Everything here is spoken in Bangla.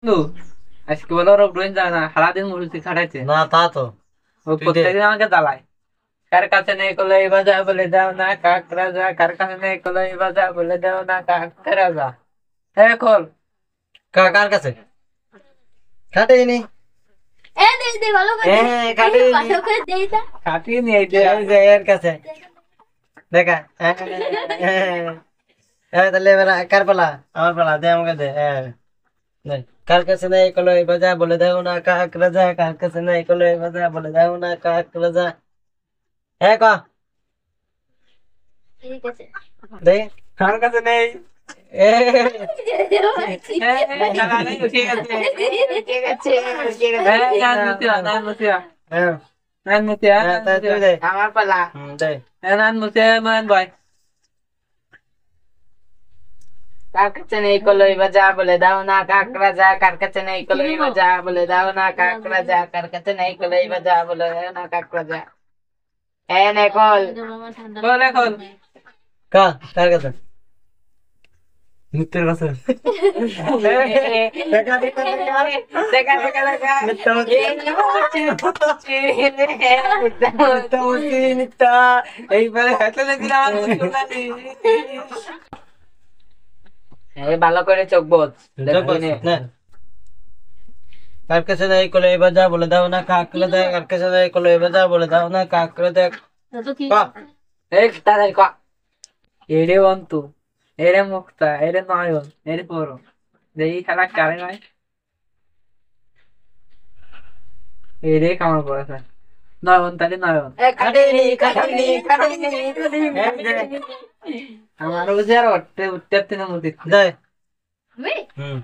বন্ধু, আজকে বলো ওর ড্রয়িং যায় না, সারাদিন মূর্তি খাটাইছে। না তা তো ও তুই দে। প্রত্যেকদিন আমাকে জ্বালায়। কার কাছে নেই কলই বাজা বলে দাও না কাকরা যা, কার কাছে নেই কলই বাজা বলে দাও না কাকরা যা। হ্যাঁ খোল। কার কাছে খাটেনি? এ দে দে ভালো করে দে। হ্যাঁ খাটেনি। ভালো করে দে এটা। কাটিয়ে নিয়ে এই যে এই যে এর কাছে দেখা। তাহলে এবার কার পালা? আমার পালা, দে আমাকে দে। দে। কার কাছে নেই কলই বাজা বলে দাও না কাক রাজা, কার কাছে নেই কলই বাজা বলে দাও না কাক রাজা। ক ঠিক আছে। দে। কার কাছে নেই। এ, হ্যাঁ, জানা নেই, ঠিক আছে ঠিক আছে ঠিক আছে। হ্যাঁ, নান মুতিয়া নান মুতিয়া হ্যাঁ, নান মুতিয়া নান তা মুতিয়া। তুই দে। আমার পালা। দে। হ্যাঁ, নান মুতিয়া মান ভাই। কার কাছে নেই কলই বাজা বলে দাও না কাকরা যা, কার কাছে নেই কলই বাজা বলে দাও না কাকরা যা, কার কাছে নেই কলই বাজা বলে দাও না কাকরা যা। হ্যাঁ নে কল। বল এখন। কার কাছে? মিত্রের কাছে। দেখা দেখা দেখা দেখা দেখা দেখা মিথ্যা বলছি। মিথ্যা বলছি, মিথ্যা। এইবারে হেঁটে দিলাম। এই ভালো করে চোখ বোঝ। চোখ বস, নে। কার কাছে নেই কলই বাজা বলে দাও না কাকরা দেখ, কার কাছে নেই কলই বাজা বলে দাও না কাকরা দেখ। তো কি? এই তাড়াতাড়ি ক। এরে অন্তু, এরে মুক্তা, এরে নয়ন, এরে পরম। এই খেলা কারে নয়। এরে কামড় পড়েছে। নয়ন তারে নয়ন। খাটেনি, খাটেনি, খাটেনি, আমার বুঝে আর উঠতে উঠতে উঠতে না মুদি। দে। আমি? হুম।